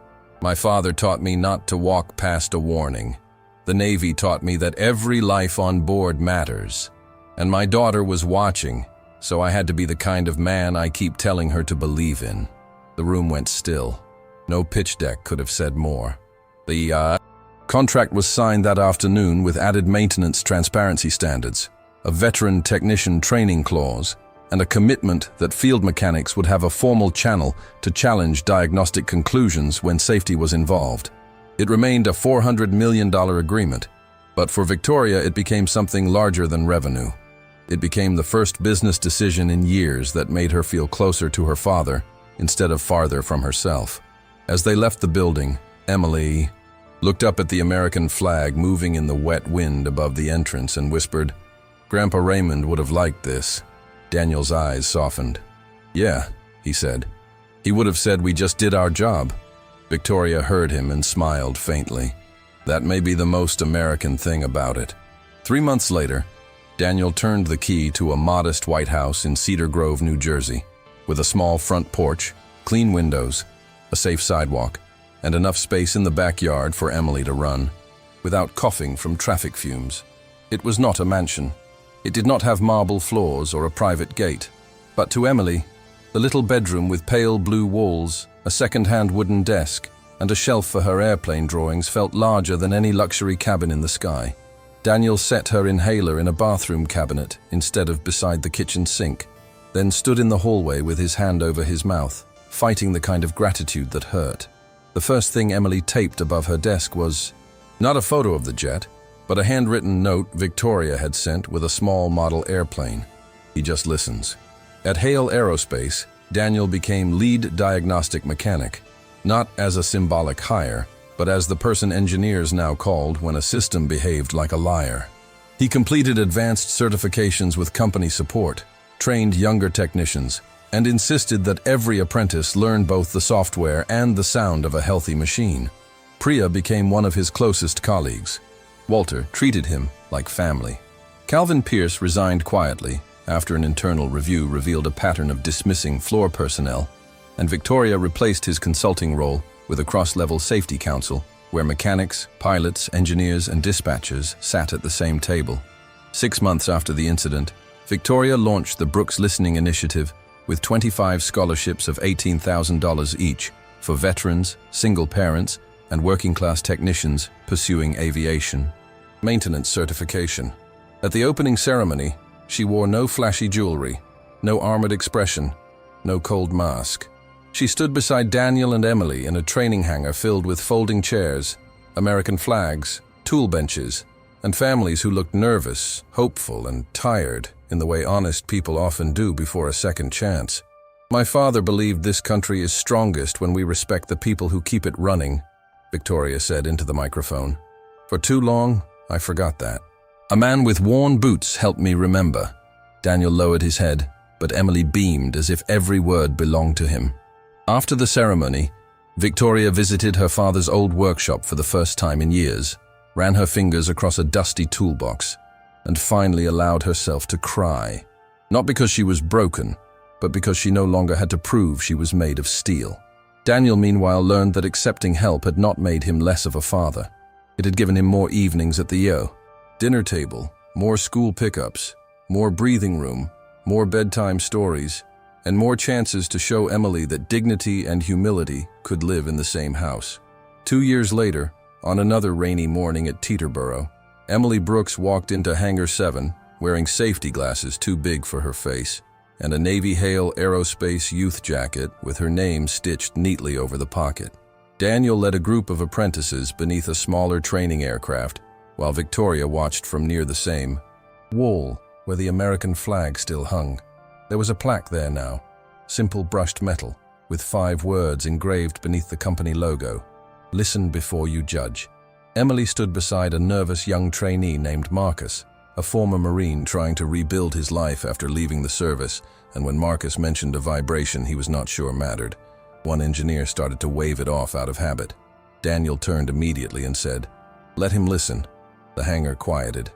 my father taught me not to walk past a warning. The Navy taught me that every life on board matters. And my daughter was watching, so I had to be the kind of man I keep telling her to believe in." The room went still. No pitch deck could have said more. The contract was signed that afternoon with added maintenance transparency standards, a veteran technician training clause, and a commitment that field mechanics would have a formal channel to challenge diagnostic conclusions when safety was involved. It remained a $400 million agreement, but for Victoria it became something larger than revenue. It became the first business decision in years that made her feel closer to her father instead of farther from herself. As they left the building, Emily looked up at the American flag moving in the wet wind above the entrance and whispered, "Grandpa Raymond would have liked this." Daniel's eyes softened. "Yeah," he said. "He would have said we just did our job." Victoria heard him and smiled faintly. That may be the most American thing about it. 3 months later, Daniel turned the key to a modest white house in Cedar Grove, New Jersey, with a small front porch, clean windows, a safe sidewalk, and enough space in the backyard for Emily to run, without coughing from traffic fumes. It was not a mansion. It did not have marble floors or a private gate. But to Emily, the little bedroom with pale blue walls, a second-hand wooden desk, and a shelf for her airplane drawings felt larger than any luxury cabin in the sky. Daniel set her inhaler in a bathroom cabinet instead of beside the kitchen sink, then stood in the hallway with his hand over his mouth, fighting the kind of gratitude that hurt. The first thing Emily taped above her desk was not a photo of the jet, but a handwritten note Victoria had sent with a small model airplane. He just listens. At Hale Aerospace, Daniel became lead diagnostic mechanic, not as a symbolic hire, but as the person engineers now called when a system behaved like a liar. He completed advanced certifications with company support, trained younger technicians, and insisted that every apprentice learn both the software and the sound of a healthy machine. Priya became one of his closest colleagues. Walter treated him like family. Calvin Pierce resigned quietly after an internal review revealed a pattern of dismissing floor personnel, and Victoria replaced his consulting role with a cross-level safety council where mechanics, pilots, engineers, and dispatchers sat at the same table. 6 months after the incident, Victoria launched the Brooks Listening Initiative with 25 scholarships of $18,000 each for veterans, single parents, and working-class technicians pursuing aviation. Maintenance certification. At the opening ceremony, she wore no flashy jewelry, no armored expression, no cold mask. She stood beside Daniel and Emily in a training hangar filled with folding chairs, American flags, tool benches, and families who looked nervous, hopeful, and tired in the way honest people often do before a second chance. My father believed this country is strongest when we respect the people who keep it running, Victoria said into the microphone. For too long, I forgot that. A man with worn boots helped me remember. Daniel lowered his head, but Emily beamed as if every word belonged to him. After the ceremony, Victoria visited her father's old workshop for the first time in years, ran her fingers across a dusty toolbox, and finally allowed herself to cry. Not because she was broken, but because she no longer had to prove she was made of steel. Daniel, meanwhile, learned that accepting help had not made him less of a father. It had given him more evenings at the dinner table, more school pickups, more breathing room, more bedtime stories, and more chances to show Emily that dignity and humility could live in the same house. 2 years later, on another rainy morning at Teterboro, Emily Brooks walked into Hangar 7 wearing safety glasses too big for her face and a Navy Hale Aerospace youth jacket with her name stitched neatly over the pocket. Daniel led a group of apprentices beneath a smaller training aircraft, while Victoria watched from near the same wall where the American flag still hung. There was a plaque there now, simple brushed metal, with 5 words engraved beneath the company logo. Listen before you judge. Emily stood beside a nervous young trainee named Marcus, a former Marine trying to rebuild his life after leaving the service, and when Marcus mentioned a vibration he was not sure mattered, one engineer started to wave it off out of habit. Daniel turned immediately and said, "Let him listen." The hangar quieted.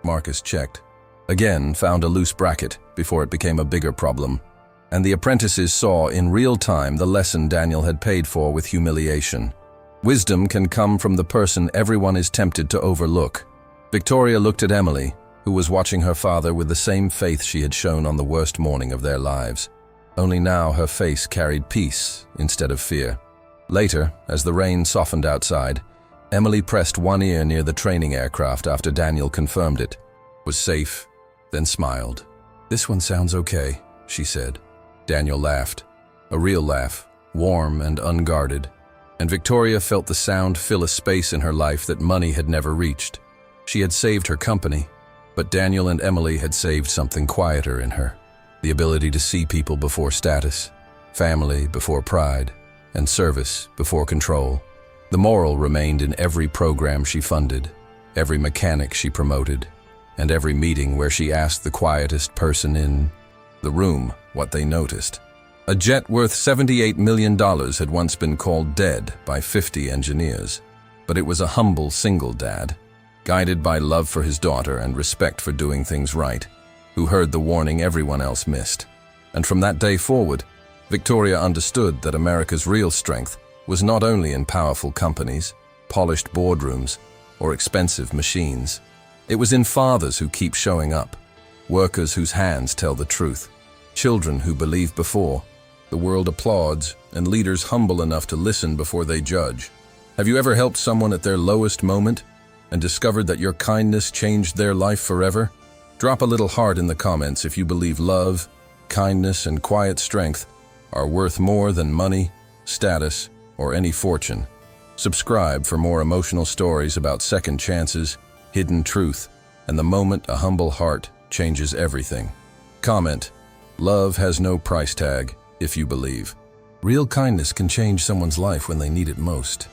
Marcus checked. Again, found a loose bracket before it became a bigger problem, and the apprentices saw in real time the lesson Daniel had paid for with humiliation. Wisdom can come from the person everyone is tempted to overlook. Victoria looked at Emily, who was watching her father with the same faith she had shown on the worst morning of their lives. Only now her face carried peace instead of fear. Later, as the rain softened outside, Emily pressed one ear near the training aircraft after Daniel confirmed it was safe, then smiled. "This one sounds okay," she said. Daniel laughed. A real laugh, warm and unguarded. And Victoria felt the sound fill a space in her life that money had never reached. She had saved her company, but Daniel and Emily had saved something quieter in her. The ability to see people before status, family before pride, and service before control. The moral remained in every program she funded, every mechanic she promoted, and every meeting where she asked the quietest person in the room what they noticed. A jet worth $78 million had once been called dead by 50 engineers, but it was a humble single dad, guided by love for his daughter and respect for doing things right, who heard the warning everyone else missed. And from that day forward, Victoria understood that America's real strength was not only in powerful companies, polished boardrooms, or expensive machines. It was in fathers who keep showing up, workers whose hands tell the truth, children who believe before the world applauds, and leaders humble enough to listen before they judge. Have you ever helped someone at their lowest moment and discovered that your kindness changed their life forever? Drop a little heart in the comments if you believe love, kindness, and quiet strength are worth more than money, status, or any fortune. Subscribe for more emotional stories about second chances, hidden truth, and the moment a humble heart changes everything. Comment, love has no price tag if you believe. Real kindness can change someone's life when they need it most.